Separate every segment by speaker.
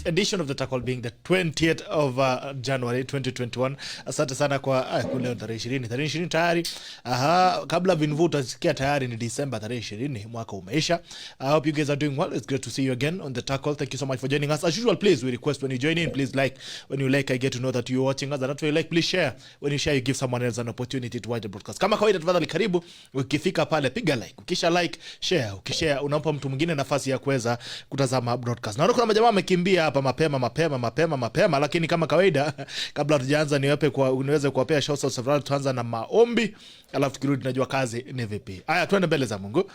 Speaker 1: this edition of the Tackle being the 20th of January 2021. Asante sana kwa kule tarehe 20 tayari. Kabla vinvu utasikia tayari ni December tarehe 20 mwaka umeisha. I hope you guys are doing well. It's great to see you again on the Tackle. Thank you so much for joining us. As usual, please, we request when you join in, please like. When you like, I get to know that you're watching us. And that's why you like, please share. When you share, you give someone else an opportunity to watch the broadcast. Kama kawaida, tafadhali karibu, ukifika pale piga like. Ukisha like, share. Ukishare unampa mtu mwingine nafasi ya kuweza kutazama broadcast. Naona kuna majamaa wamekimbia hapa mapema, lakini kama kawaida kabla tujaanza niweze kuwapea shout out several. Tuanza na maombi alafu tukirudi tunajua kazi ni vipi. Haya, tuende mbele za Mungu.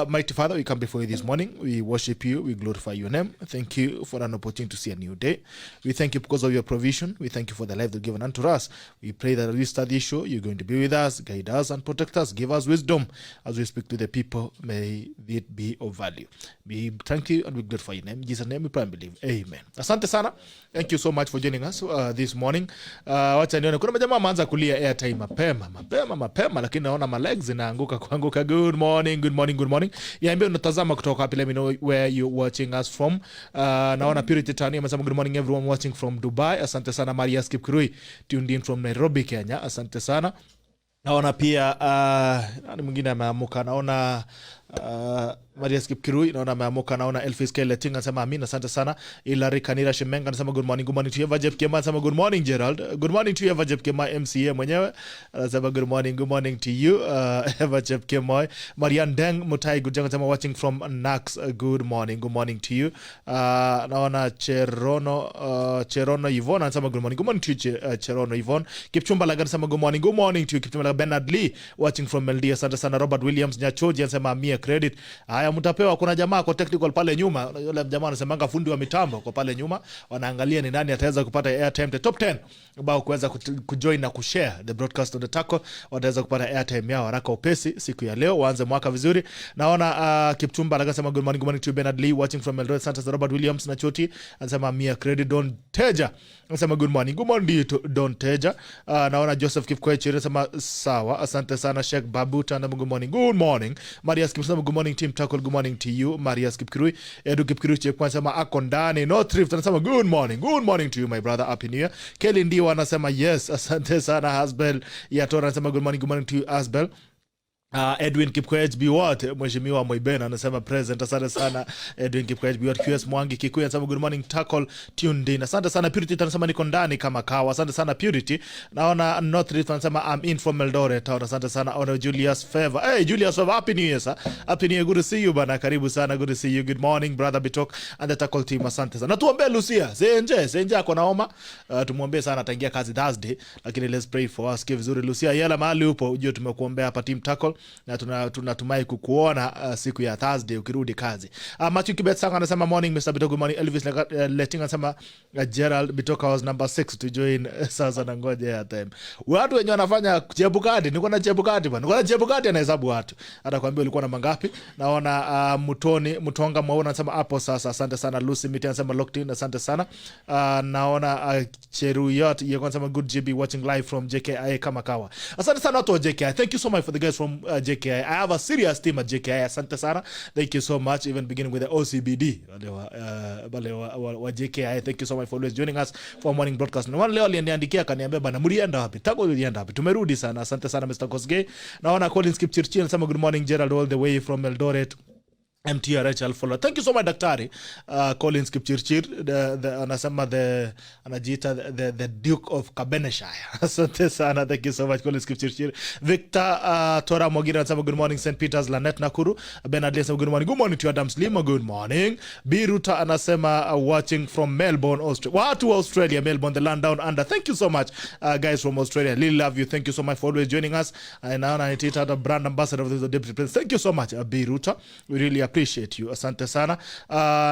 Speaker 1: Mighty Father, we come before you this morning. We worship you, we glorify your name. Thank you for an opportunity to see a new day. We thank you because of your provision. We thank you for the life you've given unto us. We pray that as we start this show, you're going to be with us, guide us and protect us. Give us wisdom as we speak to the people. May it be of value. We thank you and we glorify your name. In Jesus' name we pray and believe. Amen. Asante sana. Thank you so much for joining us this morning. Wacha nione kuna majamaa wameanza kulia airtime mapema, lakini naona my legs zinaanguka kuanguka. Good morning. Yaambia unatazama kutoka wapi, let me know where you're watching us from. Naona Purity Tani amesema good morning everyone watching from Dubai. Asante sana. Maria Skipkirui tuned in from Nairobi, Kenya. Asante sana. Naona pia nani mwingine ameamuka, naona Maria Skipkirui, naona ameamuka, naona Elfis Keleting anasema amina, asante sana. Ilari Kanira Shemenga anasema good morning to you. Vajep Kema anasema good morning Gerald. Good morning to you Vajep Kema MCA mwenyewe. Anasema good morning to you Vajep Kema. Marian Deng Mutai Gujanga anasema watching from Nax. Good morning to you. Naona Cherono Yvonne anasema good morning to you Cherono Yvonne. Kipchumba Laga anasema good morning to you Kipchumba Laga. Bernard Lee watching from LD, asante sana. Robert Williams Nyachoji anasema mia credit. Haya, mtapewa. Kuna jamaa kwa technical pale nyuma, yule jamaa anasemanga fundi wa mitambo kwa pale nyuma, wanaangalia ni nani ataweza kupata airtime, the top 10 ambao kuweza kujoin na kushare the broadcast on the Tackle wataweza kupata airtime yao haraka upesi siku ya leo, waanze mwaka vizuri. Naona Kipchumba anasema good morning to Bernard Lee watching from Eldoret. Santa Robert Williams na Choti anasema mia credit. Don Teja anasema good morning to Don Teja. Naona Joseph Kipkoech anasema sawa, asante sana. Sheikh Babuta anasema good morning. Maria Skipkirui good morning team Tackle, good morning to you Maria Skipkirui. Edu Kipkirui chekwa anasema ako ndani. No thrift anasema good morning to you my brother, happy new year. Kelly Ndiwa anasema yes, asante sana. Hasbel Yatora anasema good morning to you Hasbel. Edwin Kipkoech Biwot, mheshimiwa Moibena anasema present, asante sana Edwin Kipkoech Biwot. QS Mwangi Kikuyu anasema good morning Tackle tuned in, asante sana. Purity anasema niko ndani kama kawa, asante sana Purity. Naona North anasema I'm in from Eldoret, asante sana. Ona Julius Favor, hey Julius Favor, happy new year sir, happy new year, good to see you bana, karibu sana, good to see you. Good morning brother Bitok and the Tackle team, asante sana. Tuombe Lucia Senje ako na homa, tumuombe sana ataingia kazi Thursday, lakini let's pray for us. Vizuri Lucia, yala mahali upo ujue tumekuombea hapa team Tackle na tunatumai kukuona siku ya Thursday ukirudi kazi. Matthew Kibet Sanga anasema morning Mr. Bitoka, good morning. Elvis Letting anasema Gerald Bitoka was number 6 to join. Sasa na ngoja ya time. Watu wenye wanafanya chebukati, niko na chebukati bwana. Niko na chebukati anahesabu watu. Hata kwambia ulikuwa na mangapi? Naona Mutonga Mwaona anasema hapo sasa, asante sana. Lucy Miti anasema locked in, asante sana. Naona Cheruyot yeye anasema good GB watching live from JKI kama kawa. Asante sana watu wa JKI. Thank you so much for the guys from JKI. I have a serious team at JKI. Asante sana. Thank you so much. Even beginning with the OCBD. Wa JKI. Thank you so much for always joining us for morning broadcast. Na leo aliniandikia kaniambia bana mlienda wapi? Tackle ulienda wapi? Tumerudi sana. Asante sana Mr. Kosgei. Naona Collins Kipchirchir anasema good morning Gerald all the way from Eldoret. MTRH I'll follow. Thank you so much Daktari. Collins Kipchirchir anasema anajiita the Duke of Cabeneshire. Asante sana. Thank you so much Collins Kipchirchir. Victor Tora Mogira anasema good morning St. Peter's Lanet Nakuru. Bernard anasema good morning to Adam Slima, good morning. Biruta anasema watching from Melbourne, Australia. Watu wa Australia, Melbourne, the land down under. Thank you so much guys from Australia. Really love you. Thank you so much for always joining us. Naona nitita the brand ambassador of the deputy president. Thank you so much Biruta. We really appreciate you, asante sana.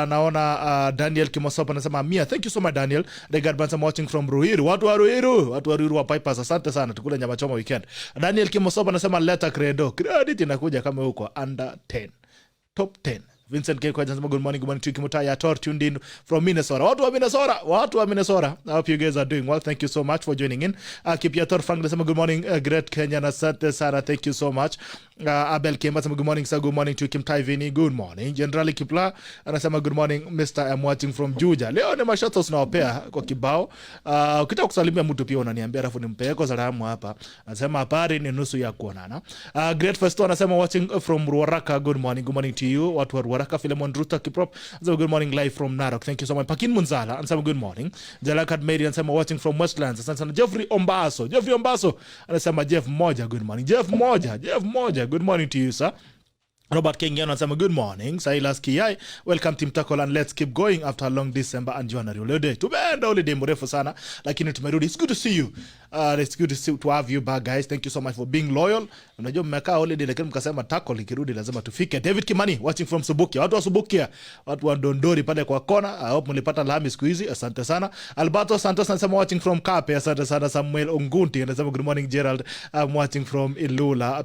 Speaker 1: Naona Daniel Kimosopa anasema mia, thank you so much Daniel. Regard Bansam watching from Ruiru, watu wa Ruiru wa Pipers, asante sana, tukule nyama choma weekend. Daniel Kimosopa anasema leta credo, credit inakuja kama huko under 10 top 10 Vincent K. anasema good morning to Kimutaya Tor tuned in from Minnesota. Watu wa Minnesota. I hope you guys are doing well. Thank you so much for joining in. Kipiator Frank anasema good morning, great Kenya na asante sana. Thank you so much. Abel Kemba anasema good morning sir, good morning to Kimtai Vini. Good morning. General Kipla anasema good morning Mr. I'm watching from Juja. Leo ni mashotos tunawapea kwa kibao. Ukitaka kusalimia mtu pia unaniambia alafu nimpee kwa salamu hapa. Anasema habari ni nusu ya kuonana. Great Festo anasema watching from Ruaraka. Good morning to you. Watu wa Ruaraka. Philemon Ruta Kiprop anasema good morning live from Narok. Thank you so much. Pakin Munzala anasema good morning. Jalakat Mary anasema watching from Westlands. Anasema Jeffrey Ombaso anasema Jeff Moja. Good morning Jeff Moja. Good morning to you sir. Robert King anasema good morning. Silas Kiyai, welcome Team Tackle and let's keep going after a long December and January holiday. Tumeenda holiday mrefu sana lakini tumerudi. It's good to see you. It's good to have you back guys. Thank you so much for being loyal. Unajua mmekaa holiday lakini mkasema Tackle ikirudi lazima tufike. David Kimani watching from Subukia. Watu wa Subukia, watu wa Dondori pale kwa kona. I hope mlipata lahami siku hizi. Asante sana. Alberto Santos anasema watching from Kape. Asante sana. Samuel Ongunti anasema good morning Gerald. I'm watching from Ilula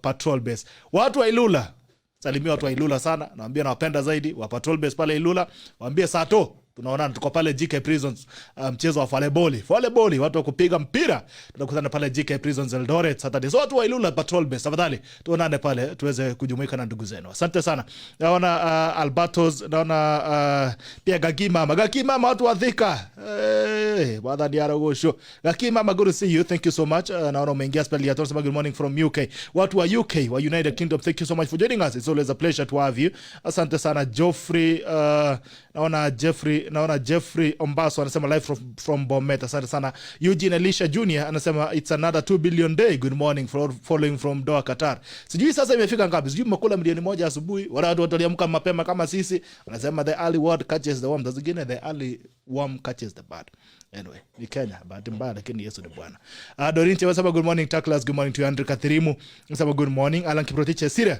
Speaker 1: Patrol Base. Watu wa Ilula, salimia watu wa Ilula sana. Naambia nawapenda zaidi wa Patrol Base pale Ilula. Waambie Sato tunaonana tuko pale GK Prisons, mchezo wa volleyball, watu wa kupiga mpira. Tunakutana pale GK Prisons Eldoret Saturday. So watu wa Ilula Patrol Base, tafadhali tuonane pale tuweze kujumuika na ndugu zenu. Asante sana. Naona Albertos, naona pia Gakima watu wa Thika. Bwana Diaro Gosho. Gakima, good to see you. Thank you so much. Naona umeingia spell ya Torsama, good morning from UK. Watu wa UK wa United Kingdom, thank you so much for joining us. It's always a pleasure to have you. Asante sana. Geoffrey, naona Jeffrey Ombaso anasema live from Bomet. Asante sana. Eugene Elisha Jr. anasema it's another 2 billion day. Good morning following from Doha, Qatar. Sijui sasa imefika ngapi? Sijui mmekula milioni 1 asubuhi. Wala watu waliamka mapema kama sisi. Wanasema the early worm catches the worm. Zingine the early worm catches the bird. Anyway, ni Kenya bahati mbaya lakini Yesu ni Bwana. Dorinche wasema good morning Tacklers. Good morning to Andrew Kathirimu. Wasema good morning. Alan Kiprotich Sire.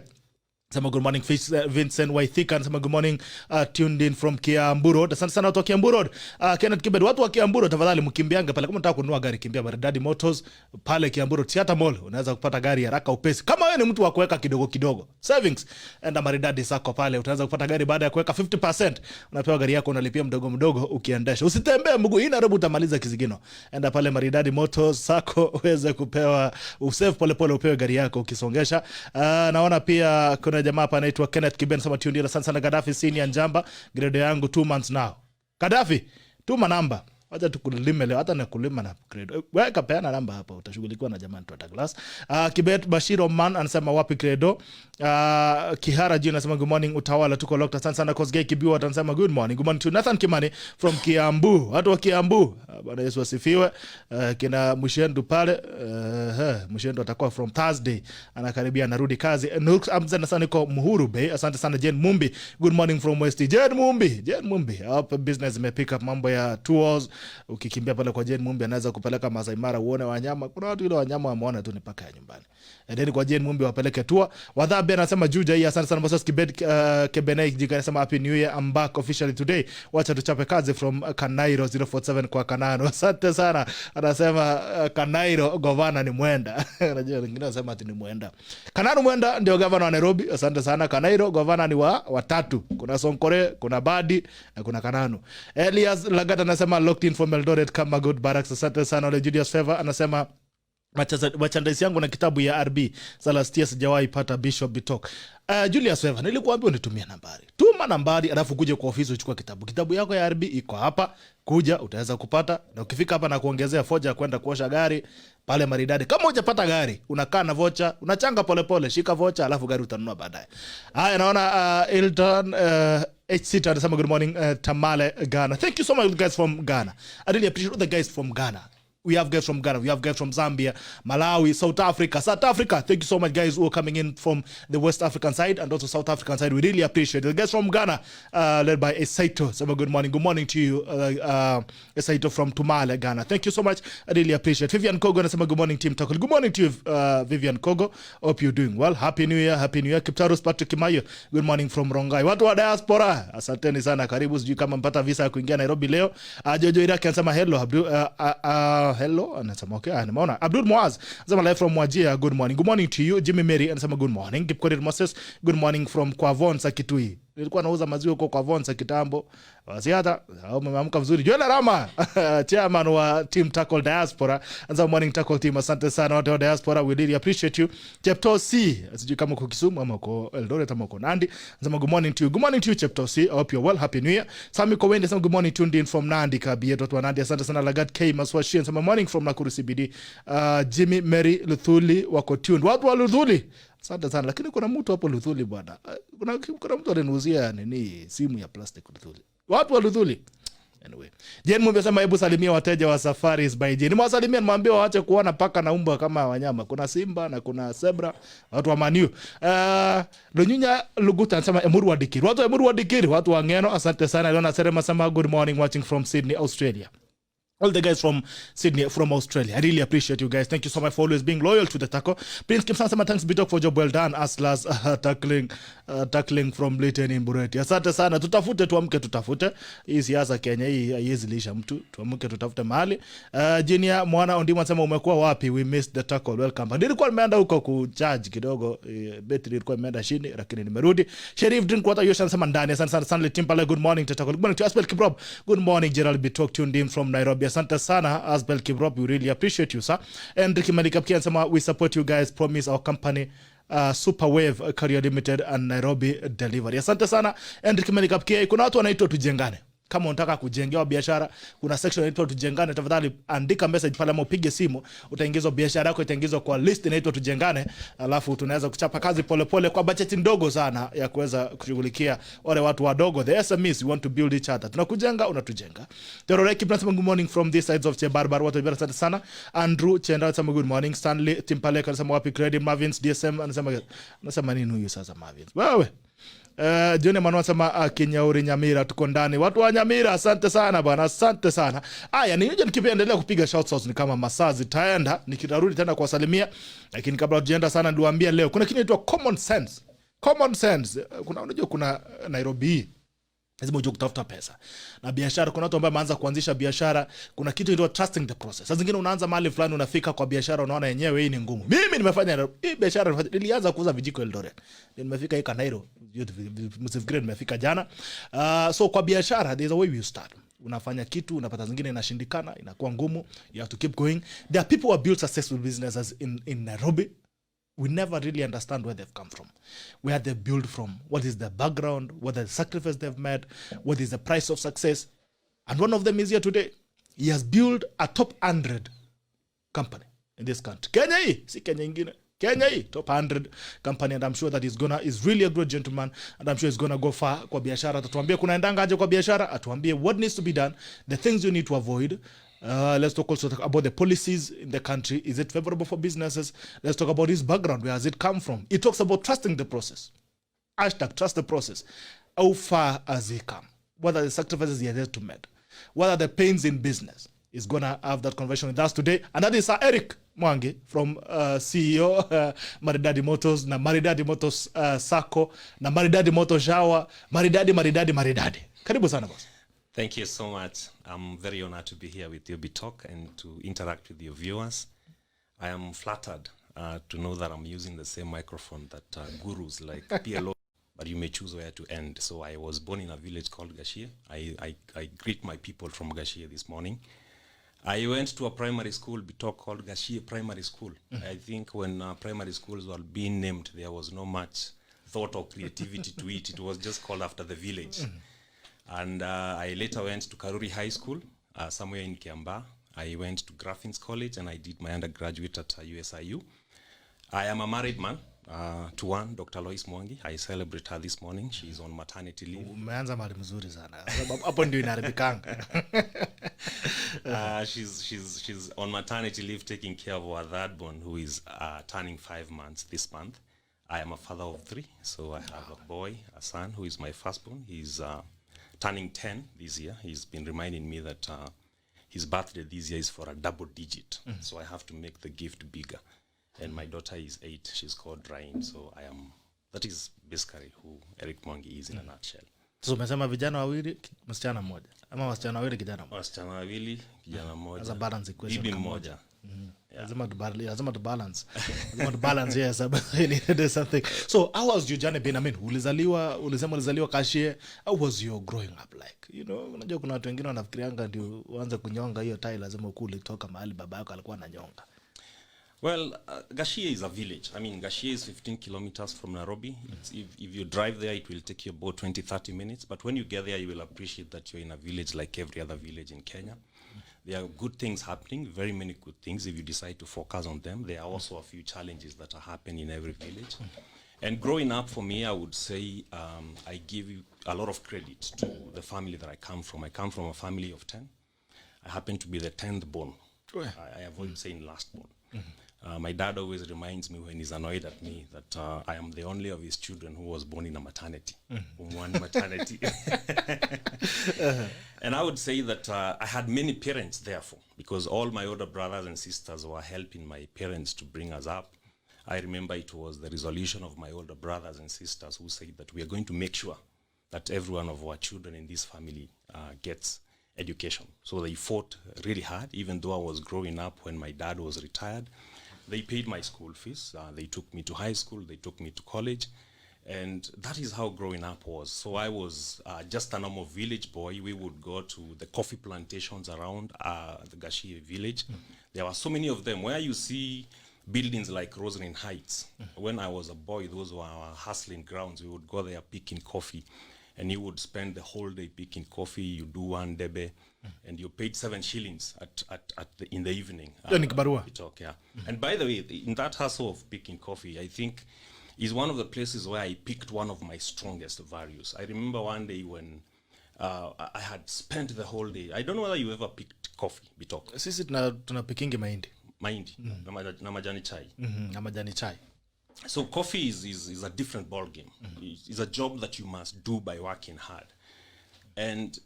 Speaker 1: Sama good morning Vincent Waithika. Sama good morning tuned in from Kiambu Road. Asante sana watu wa Kiambu Road. Kenneth Kibed, watu wa Kiambu Road tafadhali mkimbianga pale. Kama unataka kununua gari kimbia Maridady Motors pale Kiambu Road Theater Mall. Unaweza kupata gari haraka upesi. Kama wewe ni mtu wa kuweka kidogo savings, enda Maridady sako pale. Utaweza kupata gari baada ya kuweka 50%. Unapewa gari yako unalipia mdogo ukiendesha. Usitembee mguu ina robo utamaliza kizigino. Enda pale Maridady Motors sako uweze kupewa usave pole upewe gari yako ukisongesha. Naona pia kuna jamaa hapa anaitwa Kenneth Kiben sama tundia sana Gaddafi senior Njamba, grade yangu 2 months now. Gaddafi tuma namba, wacha tukulime leo, hata nakulima na grade. Weka peana namba hapa utashughulikiwa na jamaa tu Douglas. Kibet Bashir Oman anasema wapi credo. Kihara Jina anasema good morning Utawala tuko locked. Asante sana Kosgei Kibiwa anasema good morning to Nathan Kimani from Kiambu. Watu wa Kiambu, Bwana Yesu asifiwe. Kina Mushendu pale, Mushendu atakuwa from Thursday, anakaribia narudi kazi. Amzana sana niko Muhuru Bay. Asante sana Jane Mumbi, good morning from West. Jane Mumbi hapa business imepick up mambo ya tours. Ukikimbia pale kwa Jane Mumbi anaweza kupeleka Masai Mara uone wanyama. Kuna watu ile wanyama wameona tu ni paka ya nyumbani. Then kwa Jane Mumbi wapeleke tour. Wadhabe anasema Juja hii. Asante sana Moses Kebenai Jika anasema happy new year, I'm back officially today. Wacha tuchape kazi from Kanairo 047 kwa Kanano. Asante sana. Anasema Kanairo governor ni Mwenda. Unajua wengine wanasema ati ni Mwenda. Kanano Mwenda ndio governor wa Nairobi. Asante sana. Kanairo governor ni watatu. Kuna Sonkore, kuna Badi na kuna Kanano. Elias Lagata anasema locked in from Eldoret kama good barracks. Asante sana. Ole Julius Favor anasema merchandise yangu na kitabu ya RB Salastia sijawahi pata Bishop Bitok. Julius Favor, nilikuambia unitumie nambari. Tuma nambari alafu kuja kwa ofisi uchukua kitabu. Kitabu yako ya RB iko hapa. Kuja utaweza kupata, na ukifika hapa na kuongezea vocha kwenda kuosha gari pale Maridadi. Kama hujapata gari, unakaa na vocha, unachanga pole, shika vocha alafu gari utanunua baadaye. Haya, naona Elton HC anasema good morning Tamale Ghana. Thank you so much guys from Ghana. I really appreciate all the guys from Ghana. We have guys from Ghana, we have guys from Zambia, Malawi, South Africa. Thank you so much guys who are coming in from the West African side and also South African side. We really appreciate it. The guys from Ghana, led by Esaito. So good morning to you, Esaito from Tumale, Ghana. Thank you so much. I really appreciate it. Vivian Kogo anasema good morning team Tackle. Good morning to you, Vivian Kogo. Hope you're doing well. Happy New Year. Kiptarus Patrick Kimayo, good morning from Rongai. Watu wa diaspora, asanteni sana, karibu. Sijui kama mpata visa ya kuingia Nairobi leo. Jojo Iraki anasema hello anasema okay, nimeona. Abdul Muaz anasema live from Wajia, good morning to you. Jimmy Mary anasema good morning. Kipkorir Moses, good morning from Kwavon Sakitui. nilikuwa nauza maziwa huko kwa Vonsa kitambo. Basi hata umeamka vizuri. Joel Rama, chairman wa Team Tackle Diaspora. Anza morning tackle team. Asante sana wote wa Diaspora. We really appreciate you. Chepto C, sijui kama uko Kisumu ama uko Eldoret ama uko Nandi. Anza good morning to you. Good morning to you Chepto C. I hope you're well. Happy New Year. Sami Kowende, some good morning tuned in from Nandi Kabie. Dr. Nandi. Asante sana Lagat K Maswashi. Some morning from Nakuru CBD. Jimmy Mary Luthuli wako tuned. Watu wa Luthuli. Asante sana, lakini kuna mtu hapo Luthuli bwana. Kuna mtu ananuuzia nini simu ya plastic Luthuli. Watu wa Luthuli. Anyway, Jen Mumbi asema hebu salimia wateja wa Safaris by Jen. Nimewasalimia, nimwambia waache kuona paka na umbwa kama wanyama. Kuna simba na kuna zebra, watu wa Maniu. Lunyunya Luguta anasema Emuru wa Dikiri. Watu wa Emuru wa Dikiri, watu wa Ngeno, asante sana. Leona Serema sama good morning watching from Sydney, Australia. All the guys from Sydney, from Australia. I really appreciate you guys. Thank you so much for always being loyal to the tackle. Prince Kim Sansama, thanks Bitok for job well done. Aslas tackling from Britain in Bureti. Asante sana. Tutafute tuamke tutafute. Hii siasa Kenya hii haiwezi lisha mtu. Tuamke tutafute mahali. Junior Mwana Ondima anasema umekuwa wapi? We missed the tackle. Welcome. Nilikuwa nimeenda huko kucharge kidogo. Battery ilikuwa imeenda chini lakini nimerudi. Sheriff Drinkwater Yosha anasema ndani. Asante sana Stanley Timpale. Good morning to tackle. Good morning to Asbel Kiprob. Good morning Gerald Bitok tuned in from Nairobi. Asante sana Asbel Kibrop, we really appreciate you sir. And Ricky Malikapki anasema we support you guys, promise our company Superwave Career Limited and Nairobi Delivery. Asante sana and Ricky Malikapki. Kuna watu wanaitwa tujengane. Kama unataka kujengewa biashara, kuna section inaitwa tujengane, tafadhali andika message pale ama upige simu, utaingizwa biashara yako itaingizwa kwa list inaitwa tujengane, alafu tunaweza kuchapa kazi pole kwa budget ndogo sana ya kuweza kushughulikia wale watu wadogo, the SMEs. We want to build each other. Tunakujenga, unatujenga. Teroreki Prince, good morning from this sides of Chebarbar. Watu wabera asante sana. Andrew Chenda anasema good morning. Stanley Timpale anasema wapi credit. Marvins DSM anasema nini huyu sasa Marvins? Wewe Jone Manu anasema Kinyauri Nyamira tuko ndani. Watu wa Nyamira asante sana bwana, asante sana. Aya ni yeye nikiendelea kupiga shout outs ni kama masaa zitaenda, nikitarudi tena kuwasalimia, lakini kabla tujaenda sana niwaambie leo kuna kitu inaitwa common sense. Common sense. Unajua kuna Nairobi lazima uje kutafuta pesa. Na biashara kuna watu ambao wameanza kuanzisha biashara, kuna kitu inaitwa trusting the process. Sasa zingine unaanza mahali fulani unafika kwa biashara unaona yenyewe hii ni ngumu. Mimi nimefanya hii biashara, nilianza kuuza vijiko Eldoret. Nimefika hii Kanairo, msifikiri nimefika jana. So kwa biashara there's a way you start. Unafanya kitu, unapata zingine inashindikana, inakuwa ngumu, you have to keep going. There are people who have built successful businesses in Nairobi. We never really understand where they've come from, where they build from, what is their background, what are the sacrifices they've made, what is the price of success. And one of them is here today. He has built a top 100 company in this country. Kenya hii, si Kenya ingine. Kenya hii, top 100 company, and I'm sure that he's really a great gentleman, and I'm sure he's gonna go far kwa biashara. Atatuambia kunaendanga aje kwa biashara, atuambie what needs to be done, the things you need to avoid. Let's talk also about the policies in the country. Is it favorable for businesses? Let's talk about his background. Where has it come from? He talks about trusting the process. Hashtag trust the process. How far has he come? What are the sacrifices he has to make? What are the pains in business? He's going to have that conversation with us today. And that is Sir Eric Mwangi from CEO Maridady Motors na Maridady Motors Sacco na Maridady Motors Shower. Maridady. Karibu sana boss.
Speaker 2: Thank you so much. I'm very honored to be here with you, Bitok, and to interact with your viewers. I am flattered to know that I'm using the same microphone that gurus like PLO, but you may choose where to end. So I was born in a village called Gashie. I greet my people from Gashie this morning. I went to a primary school, Bitok, called Gashie Primary School. I think when primary schools were being named, there was no much thought or creativity to it. It was just called after the village. And I later went to Karuri High School, somewhere in Kiambaa. I went to Graffin's College and I did my undergraduate at USIU. I am a married man to one, Dr. Lois Mwangi. I celebrate her this morning. She is on maternity leave.
Speaker 1: Umeanza mali mzuri sana. Hapo ndio inaharibikanga.
Speaker 2: She's on maternity leave taking care of our third born who is turning 5 months this month. I am a father of 3, so I have a boy, a son who is my firstborn. He's turning 10 this year. He's been reminding me that his birthday this year is for a double digit. So I have to make the gift bigger. And my daughter is 8. She's called Rain. So that is basically who Eric Mwangi is in a nutshell.
Speaker 1: So umesema vijana wawili, msichana mmoja. Ama wasichana wawili kijana mmoja.
Speaker 2: Wasichana wawili, kijana mmoja.
Speaker 1: As a balance equation.
Speaker 2: Bibi mmoja.
Speaker 1: lazima to balance. Lazima to balance, yes. There's something. So how was your journey been? I mean, ulizaliwa Kashie. How was your growing up like? You know, unajua kuna watu wengine wanafikirianga ndio uanze kunyonga hiyo tai lazima ukule toka mahali baba yako alikuwa ananyonga.
Speaker 2: Well, Gashie is a village. I mean, Gashie is 15 kilometers from Nairobi. If you drive there, it will take you about 20-30 minutes. But when you get there, you will appreciate that you're in a village like every other village in Kenya. There are good things happening, very many good things if you decide to focus on them. There are also a few challenges that are happening in every village. And growing up for me, I would say I give you a lot of credit to the family that I come from. I come from a family of 10. I happen to be the 10th born. I avoid saying last born. My dad always reminds me when he's annoyed at me that I am the only of his children who was born in a maternity. One maternity. And I would say that I had many parents, therefore, because all my older brothers and sisters were helping my parents to bring us up. I remember it was the resolution of my older brothers and sisters who said that we are going to make sure that every one of our children in this family gets education. So they fought really hard, even though I was growing up when my dad was retired. They paid my school fees. They took me to high school. They took me to college. And that is how growing up was. So I was just a normal village boy. We would go to the coffee plantations around the Gashie village. There were so many of them. Where you see buildings like Roslyn Heights. When I was a boy, those were our hustling grounds. We would go there picking coffee. And you would spend the whole day picking coffee. You do one debe, and you paid 7 shillings in the evening. Yeah. And by the way, in that hustle of picking coffee, I think is one of the places where I picked one of my strongest values. I remember one day when I had spent the whole day. I don't know whether you ever picked coffee, Bitok.
Speaker 1: Sisi tunapikingi mahindi.
Speaker 2: Mahindi, na majani chai.
Speaker 1: Na majani chai.
Speaker 2: So coffee is a different ball game. It's a job that you must do by working hard. And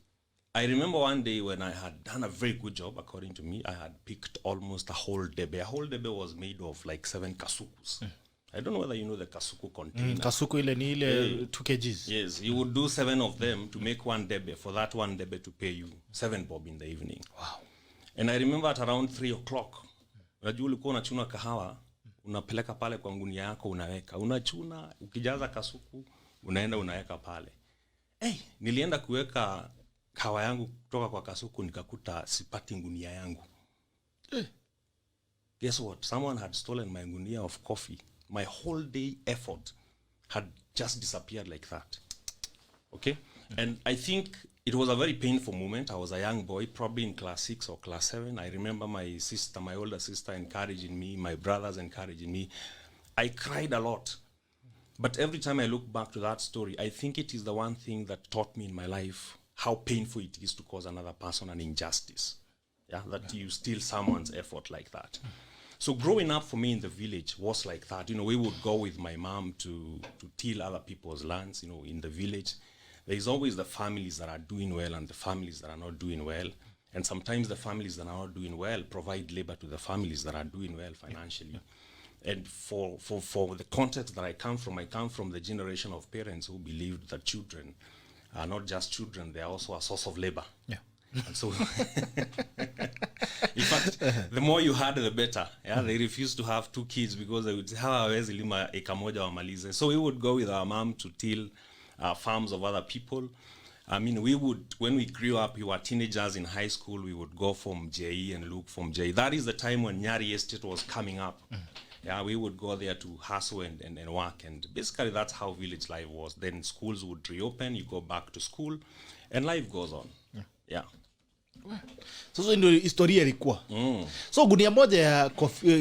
Speaker 2: I remember one day when I had done a very good job, according to me, I had picked almost a whole debe. A whole debe was made of like 7 kasukus. I don't know whether you know the kasuku container.
Speaker 1: Kasuku ile ni ile 2 kgs.
Speaker 2: Yes, you would do 7 of them to make 1 debe. For that 1 debe to pay you 7 bob in the evening.
Speaker 1: Wow.
Speaker 2: And I remember at around 3 o'clock, unajua ulikuwa unachuna kahawa, unapeleka pale kwa ngunia yako unaweka. Unachuna, ukijaza kasuku, unaenda unaweka pale. Nilienda kuweka kahawa yangu kutoka kwa kasuku nikakuta sipati ngunia yangu. Guess what? Someone had stolen my ngunia of coffee. My whole day effort had just disappeared like that. Okay? And I think it was a very painful moment. I was a young boy, probably in class 6 or class 7. I remember my older sister encouraging me, my brothers encouraging me. I cried a lot. But every time I look back to that story, I think it is the one thing that taught me in my life how painful it is to cause another person an injustice. That you steal someone's effort like that. So growing up for me in the village was like that. You know, we would go with my mom to till other people's lands, you know, in the village. There's always the families that are doing well and the families that are not doing well. And sometimes the families that are not doing well provide labor to the families that are doing well financially. And for the context that I come from the generation of parents who believed that children are not just children, they are also a source of labor.
Speaker 1: Yeah.
Speaker 2: And so, in fact, the more you had, the better. They refused to have 2 kids because they would say, hawawezi lima eka moja wamalize. So we would go with our mom to till farms of other people. I mean, when we grew up, we were teenagers in high school, we would go from JE and look from JE. That is the time when Nyari Estate was coming up. We would go there to hustle and work. And basically, that's how village life was. Then schools would reopen, you go back to school, and life goes on.
Speaker 1: So ndio historia ilikuwa. So gunia moja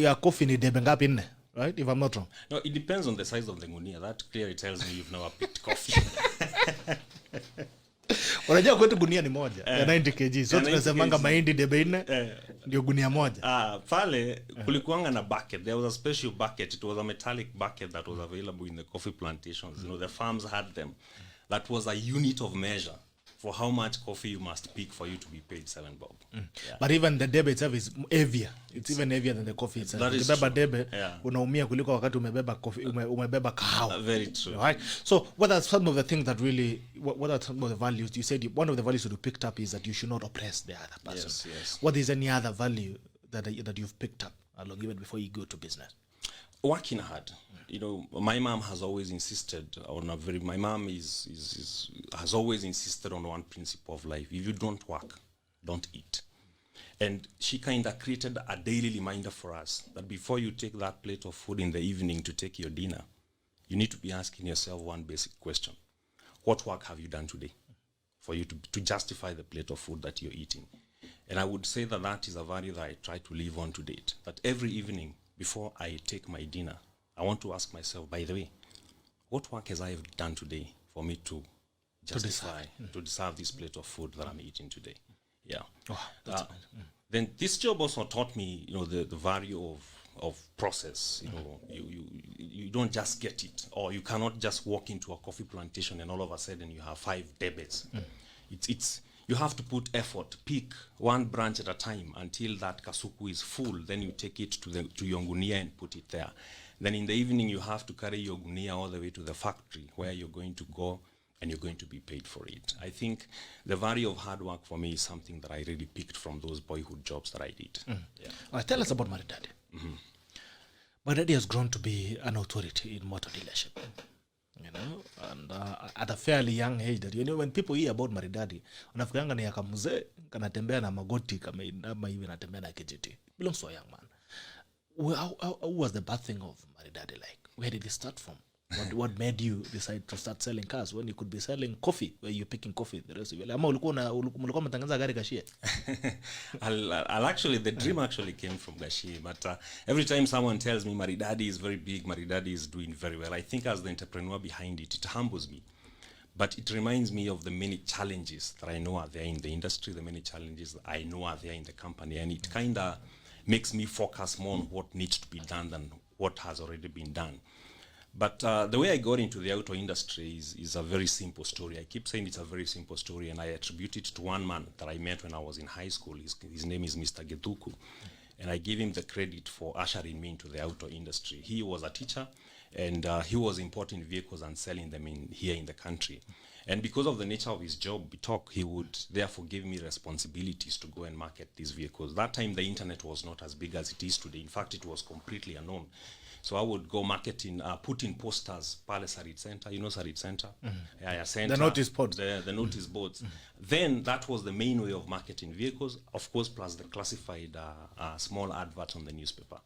Speaker 1: ya coffee ni debe ngapi? 4, right? If I'm not wrong.
Speaker 2: No, it depends on the size of the gunia. That clearly tells me you've never picked coffee.
Speaker 1: Unajua kwetu gunia ni moja ya 90 kg. So tunasemanga mahindi debe 4 ndio gunia moja.
Speaker 2: Pale kulikuanga na bucket. There was a special bucket. It was a metallic bucket that was available in the coffee plantations. You know, the farms had them. That was a unit of measure for how much coffee you must pick for you to be paid 7 bob.
Speaker 1: But even the debe itself is heavier. It's even heavier than the coffee itself. Ukibeba debe unaumia kuliko wakati umebeba coffee, umebeba kahawa.
Speaker 2: Very true.
Speaker 1: Right? So what are some of the things that really, what are some of the values? You said one of the values that you picked up is that you should not oppress the other person.
Speaker 2: Yes.
Speaker 1: What is any other value that you've picked up along even before you go to business?
Speaker 2: Working hard. You know, my mom has always insisted on a very. My mom has always insisted on one principle of life: if you don't work, don't eat. And she kind of created a daily reminder for us that before you take that plate of food in the evening to take your dinner, you need to be asking yourself one basic question: what work have you done today for you to justify the plate of food that you're eating? And I would say that that is a value that I try to live on to date. That every evening before I take my dinner, I want to ask myself, by the way, what work has I done today for me to justify, to deserve this plate of food that I'm eating today? Yeah.
Speaker 1: Oh, that's
Speaker 2: Then this job also taught me, you know, the value of process. You know, you don't just get it, or you cannot just walk into a coffee plantation and all of a sudden you have 5 debits. It's you have to put effort, pick one branch at a time until that kasuku is full. Then you take it to your gunia and put it there. Then in the evening you have to carry your gunia all the way to the factory where you're going to go and you're going to be paid for it. I think the value of hard work for me is something that I really picked from those boyhood jobs that I did. Yeah.
Speaker 1: All right, tell us about Maridady. Maridady has grown to be an authority in motor dealership. You know, and at a fairly young age, that, you know, when people hear about Maridady, wanafikanga ni yaka mzee kanatembea na magoti kama hivi anatembea na kijiti. Belongs to a young man. How was the birthing of Maridady like? Where did it start from? What made you decide to start selling cars when you could be selling coffee, where you're picking coffee the rest of your life? Ama ulikuwa mnatangaza gari Gashie?
Speaker 2: I'll actually, the dream actually came from Gashie, but every time someone tells me Maridady is very big, Maridady is doing very well, I think as the entrepreneur behind it, it humbles me. But it reminds me of the many challenges that I know are there in the industry, the many challenges that I know are there in the company, and it kind of makes me focus more on what needs to be done than what has already been done. But the way I got into the auto industry is a very simple story. I keep saying it's a very simple story, and I attribute it to one man that I met when I was in high school. His name is Mr. Geduku, and I give him the credit for ushering me into the auto industry. He was a teacher, and he was importing vehicles and selling them here in the country. And because of the nature of his job, he would therefore give me responsibilities to go and market these vehicles. That time, the internet was not as big as it is today. In fact, it was completely unknown. So I would go marketing, put in posters, Pale Sarit Center, you know Sarit Center? Yeah, Center.
Speaker 1: The notice boards.
Speaker 2: The notice boards. Then that was the main way of marketing vehicles, of course, plus the classified small advert on the newspaper.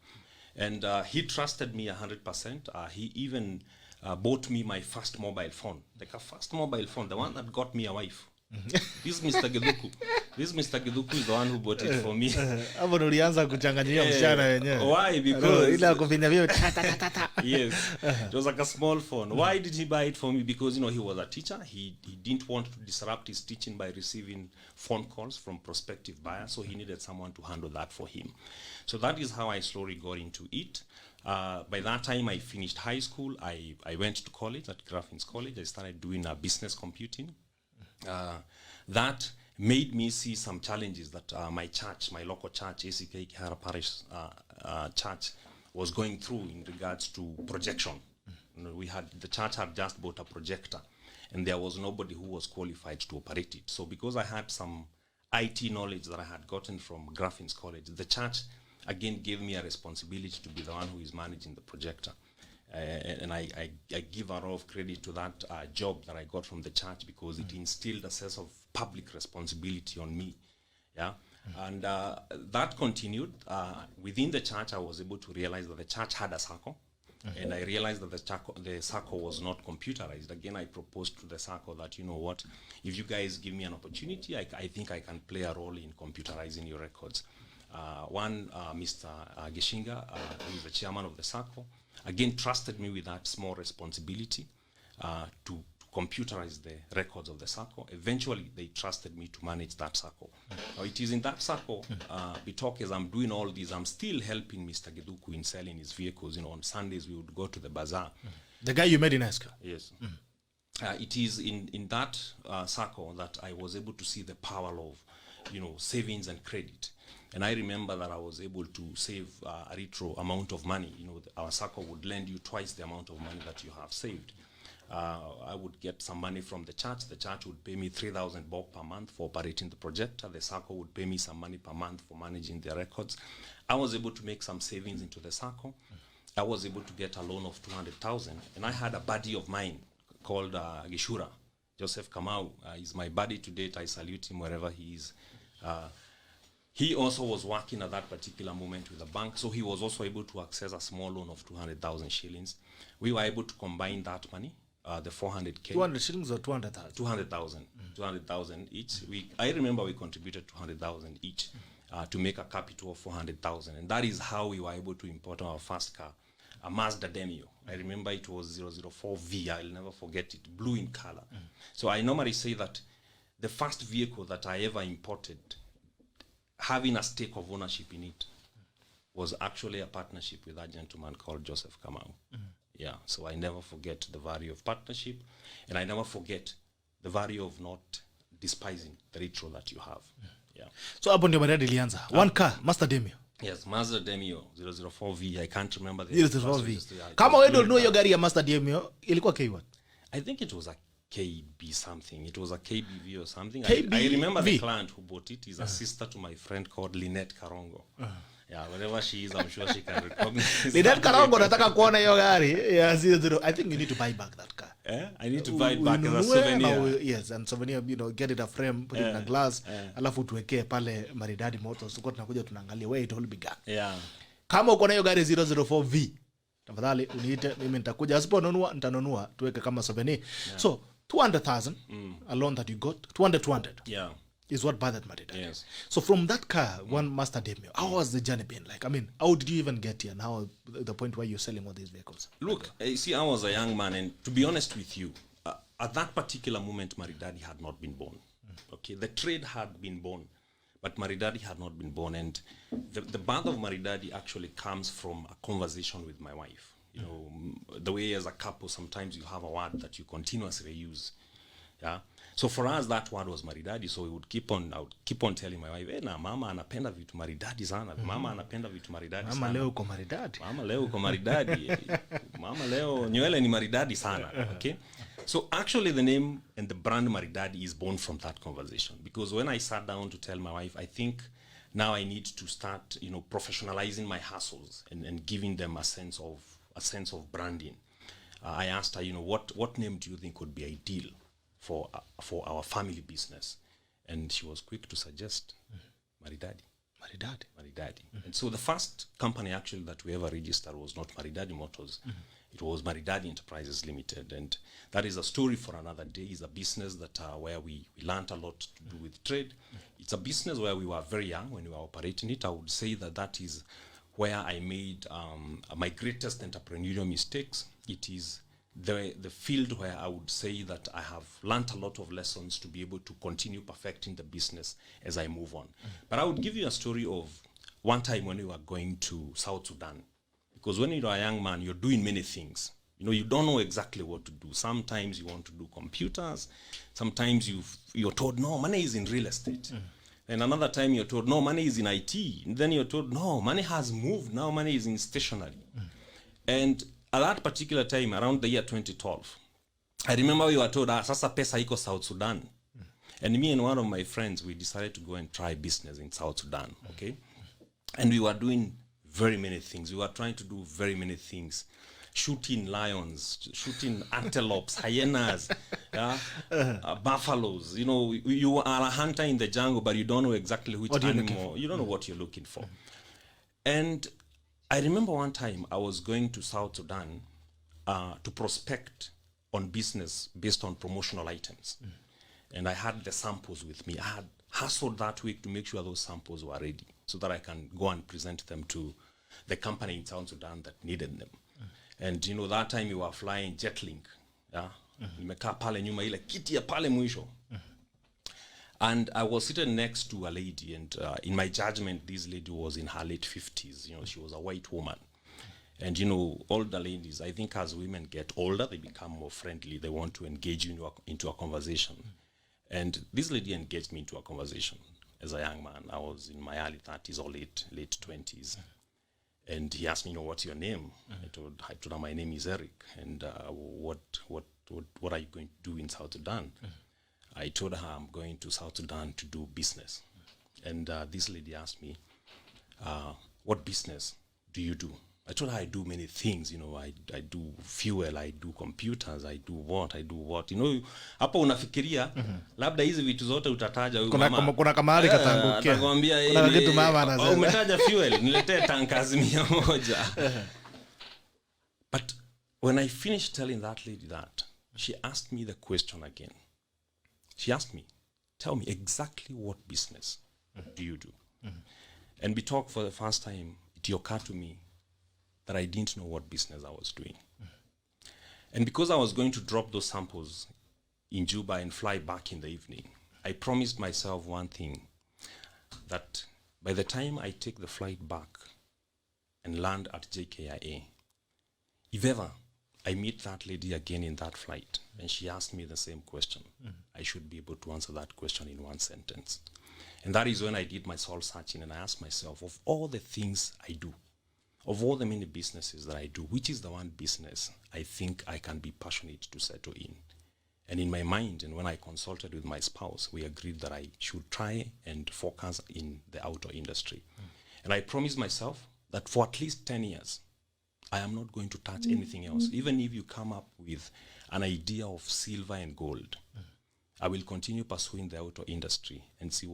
Speaker 2: And he trusted me 100%. He even bought me my first mobile phone, like a first mobile phone, the one that got me a wife. This Mr. Geduku. This Mr. Geduku is the one who bought it for me.
Speaker 1: Hapo ndo ulianza kuchanganyia msichana wenyewe.
Speaker 2: Why? Because
Speaker 1: ila kufinya vile
Speaker 2: yes, it was like a small phone. Why did he buy it for me? Because, you know, he was a teacher. He didn't want to disrupt his teaching by receiving phone calls from prospective buyers, so he needed someone to handle that for him. So that is how I slowly got into it. By that time, I finished high school. I went to college, at Graffin's College. I started doing business computing. That made me see some challenges that my church, my local church, ACK Kihara Parish Church, was going through in regards to projection. You know, the church had just bought a projector, and there was nobody who was qualified to operate it. So because I had some IT knowledge that I had gotten from Graffin's College, the church again gave me a responsibility to be the one who is managing the projector. And I give a lot of credit to that job that I got from the church, because it instilled a sense of public responsibility on me. Yeah. And that continued. Within the church, I was able to realize that the church had a circle. And I realized that the circle was not computerized. Again, I proposed to the circle that, you know what, if you guys give me an opportunity, I think I can play a role in computerizing your records. Mr. Gishinga, who is the chairman of the circle, again trusted me with that small responsibility to computerize the records of the circle. Eventually, they trusted me to manage that circle. Now, it is in that circle, as I'm doing all this, I'm still helping Mr. Geduku in selling his vehicles. You know, on Sundays, we would go to the bazaar.
Speaker 1: The guy you met in Eska?
Speaker 2: Yes. It is in that circle that I was able to see the power of, you know, savings and credit. And I remember that I was able to save a retro amount of money. You know, our circle would lend you twice the amount of money that you have saved. I would get some money from the church. The church would pay me 3,000 bob per month for operating the projector. The circle would pay me some money per month for managing their records. I was able to make some savings into the circle. I was able to get a loan of 200,000. And I had a buddy of mine called Gishura, Joseph Kamau. He's my buddy to date. I salute him wherever he is. He also was working at that particular moment with a bank, so he was also able to access a small loan of 200,000 shillings. We were able to combine that money, the 400K.
Speaker 1: 200 shillings or 200,000?
Speaker 2: 200,000. 200,000 each. I remember we contributed 200,000 each to make a capital of 400,000. And that is how we were able to import our first car, a Mazda Demio. I remember it was 004V. I'll never forget it, blue in color. So I normally say that the first vehicle that I ever imported, having a stake of ownership in it, was actually a partnership with a gentleman called Joseph Kamau. Yeah, so I never forget the value of partnership, and I never forget the value of not despising the ritual that you have. Yeah.
Speaker 1: So hapo ndio Maridadi ilianza. One car, Master Demio.
Speaker 2: Yes, Mazda Demio 004V. I can't remember the
Speaker 1: 004V. Kama wewe ndio ununua hiyo gari ya Master Demio, ilikuwa K1?
Speaker 2: I think it was a KB something. It was a KBV or something.
Speaker 1: KBV.
Speaker 2: I remember the client who bought it is a sister to my friend called Lynette Karongo. Yeah, wherever she is, I'm sure she can recognize.
Speaker 1: Lynette Karongo, nataka kuona hiyo gari. Yeah, 00. I think you need to buy back that car.
Speaker 2: I need to buy it back as a souvenir.
Speaker 1: Yes, and souvenir, get it a frame, put it in a glass, alafu tuwekee pale Maridadi Motors. Tuko tunakuja tunaangalia where it all began.
Speaker 2: Yeah.
Speaker 1: Kama uko na hiyo gari 004V, tafadhali uniite, mimi nitakuja. Asiponunua nitanunua, tuweke kama souvenir. So 200,000 a loan that you got, 200
Speaker 2: Yeah,
Speaker 1: is what bothered Maridadi.
Speaker 2: yes.
Speaker 1: So from that car, one Master Demio, how was the journey been like? I mean, how did you even get here? And how the point where you're selling all these vehicles?
Speaker 2: Look, you see, I was a young man, and to be honest with you, at that particular moment, Maridadi had not been born. Okay, the trade had been born, but Maridadi had not been born, and the birth of Maridadi actually comes from a conversation with my wife. You know, the way as a couple, sometimes you have a word that you continuously use. Yeah. So for us, that word was Maridadi. So I would keep on telling my wife, na mama anapenda vitu maridadi sana. Mama anapenda vitu maridadi sana.
Speaker 1: Mama leo uko maridadi.
Speaker 2: Mama leo uko maridadi. Mama leo nywele ni maridadi sana. Okay. So actually the name and the brand Maridadi is born from that conversation. Because when I sat down to tell my wife, I think now I need to start, professionalizing my hustles and giving them a sense of branding. I asked her, what name do you think would be ideal for our family business? And she was quick to suggest Maridadi. And so the first company actually that we ever registered was not Maridadi Motors. It was Maridadi Enterprises Limited. And that is a story for another day. It's a business that where we learned a lot to do with trade. It's a business where we were very young when we were operating it. I would say that is where I made my greatest entrepreneurial mistakes. It is the field where I would say that I have learned a lot of lessons to be able to continue perfecting the business as I move on. But I would give you a story of one time when we were going to South Sudan. Because when you're a young man, you're doing many things. You don't know exactly what to do. Sometimes you want to do computers. Sometimes you're told, no, money is in real estate. And another time you're told, no, money is in IT. And then you're told, no, money has moved. Now money is in stationery. And at that particular time, around the year 2012, I remember we were told, sasa pesa iko South Sudan. And me and one of my friends, we decided to go and try business in South Sudan, okay? And we were doing very many things. We were trying to do very many things. Shooting lions, shooting antelopes, hyenas, buffaloes. You are a hunter in the jungle, but you don't know exactly which animal. You don't know what you're looking for. And I remember one time I was going to South Sudan to prospect on business based on promotional items. And I had the samples with me. I had hustled that week to make sure those samples were ready so that I can go and present them to the company in South Sudan that needed them. And that time you were flying Jetlink. Yeah. Nimekaa pale nyuma ile kiti ya pale mwisho. And I was sitting next to a lady, and in my judgment, this lady was in her late 50s. She was a white woman. And older ladies, I think as women get older, they become more friendly. They want to engage you into a conversation. And this lady engaged me into a conversation as a young man. I was in my early 30s or late 20s. And he asked me, what's your name? I told her my name is Eric. And what what are you going to do in South Sudan? I told her I'm going to South Sudan to do business. And this lady asked me, what business do you do? I told her I do many things, I do fuel, I do computers, I do what. Hapo unafikiria, labda hizi vitu zote utataja huyu mama.
Speaker 1: Kuna kamari katangukia.
Speaker 2: Atakwambia
Speaker 1: kuna kitu mama anasema.
Speaker 2: Umetaja fuel, niletee tankers 100. But when I finished telling that lady that, she asked me the question again. She asked me, tell me exactly what business do you do? And we talked for the first time, it occurred to me that I didn't know what business I was doing. And because I was going to drop those samples in Juba and fly back in the evening, I promised myself one thing, that by the time I take the flight back and land at JKIA, if ever I meet that lady again in that flight and she asked me the same question, I should be able to answer that question in one sentence. And that is when I did my soul searching and I asked myself, of all the things I do, of all the many businesses that I do, which is the one business I think I can be passionate to settle in? And in my mind, and when I consulted with my spouse, we agreed that I should try and focus in the outdoor industry. And I promised myself that for at least 10 years, I am not going to touch anything else. Even if you come up with an idea of silver and gold, I will continue pursuing the outdoor industry and see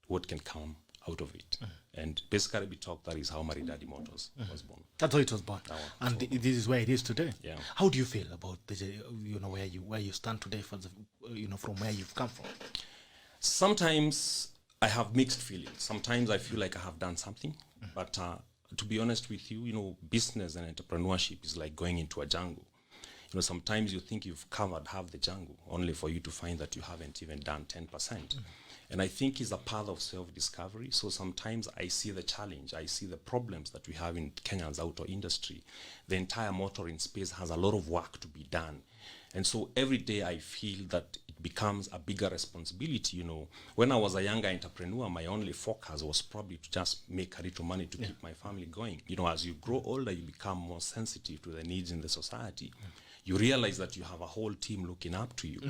Speaker 2: what can come out of it. And basically, we talk, that is how Maridady Motors was born.
Speaker 1: That's how it was born. And this is where it is today.
Speaker 2: Yeah.
Speaker 1: How do you feel about where you stand today from where you've come from?
Speaker 2: Sometimes I have mixed feelings. Sometimes I feel like I have done something, but to be honest with you, business and entrepreneurship is like going into a jungle. Sometimes you think you've covered half the jungle, only for you to find that you haven't even done 10%. And I think it's a path of self-discovery. So sometimes I see the challenge, I see the problems that we have in Kenya's outdoor industry. The entire motoring space has a lot of work to be done. And so every day I feel that it becomes a bigger responsibility. When I was a younger entrepreneur, my only focus was probably to just make a little money to keep my family going. As you grow older, you become more sensitive to the needs in the society. You realize that you have a whole team looking up to you.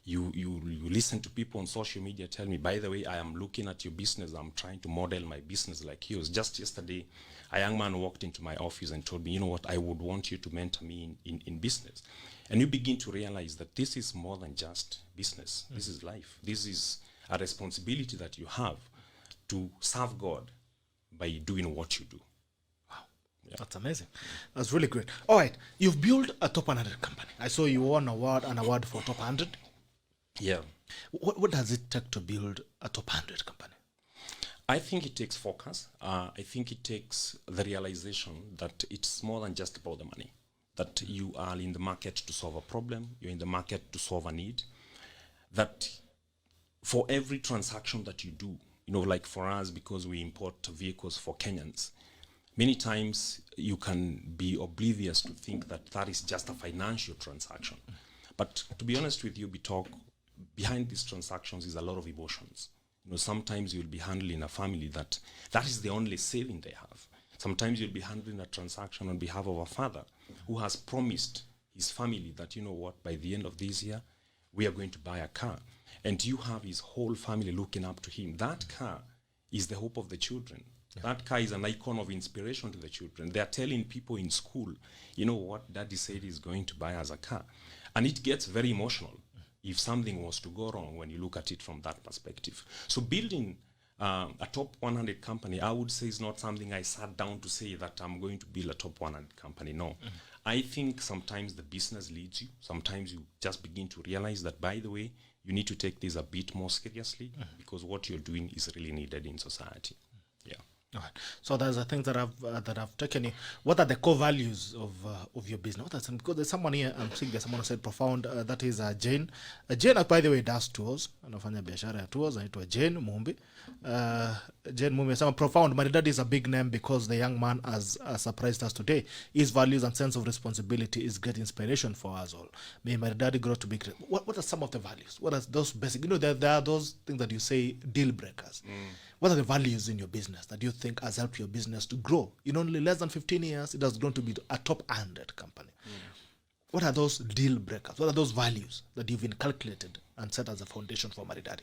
Speaker 2: You listen to people on social media tell me, by the way, I am looking at your business. I'm trying to model my business like yours. Just yesterday, a young man walked into my office and told me, you know what, I would want you to mentor me in business. And you begin to realize that this is more than just business. This is life. This is a responsibility that you have to serve God by doing what you do.
Speaker 1: Yeah. That's amazing. That's really great. All right. You've built a top 100 company. I saw you won an award for top 100.
Speaker 2: Yeah.
Speaker 1: What does it take to build a top 100 company?
Speaker 2: I think it takes focus. I think it takes the realization that it's more than just about the money. That you are in the market to solve a problem. You're in the market to solve a need. That for every transaction that you do, like for us, because we import vehicles for Kenyans, many times you can be oblivious to think that that is just a financial transaction. But to be honest with you, behind these transactions is a lot of emotions. Sometimes you'll be handling a family that is the only saving they have. Sometimes you'll be handling a transaction on behalf of a father who has promised his family that, by the end of this year, we are going to buy a car. And you have his whole family looking up to him. That car is the hope of the children. Yeah. That car is an icon of inspiration to the children. They are telling people in school, what daddy said he's going to buy as a car. And it gets very emotional if something was to go wrong when you look at it from that perspective. So building a top 100 company, I would say, is not something I sat down to say that I'm going to build a top 100 company. No. I think sometimes the business leads you. Sometimes you just begin to realize that, by the way, you need to take this a bit more seriously because what you're doing is really needed in society. Yeah.
Speaker 1: All right. So there's a thing that I've taken you. What are the core values of your business? Because there's someone here, I'm seeing there's someone who said profound, that is Jane. Jane, by the way, does tours. Anafanya biashara ya tours, anaitwa Jane Mumbi. Jane Mumbi, some profound. Maridady is a big name because the young man has surprised us today. His values and sense of responsibility is great inspiration for us all. May Maridady grow to be great. What are some of the values? What are those basic? There are those things that you say deal breakers. What are the values in your business that you think has helped your business to grow? In only less than 15 years, it has grown to be a top 100 company. What are those deal breakers? What are those values that you've inculcated and set as a foundation for Maridadi?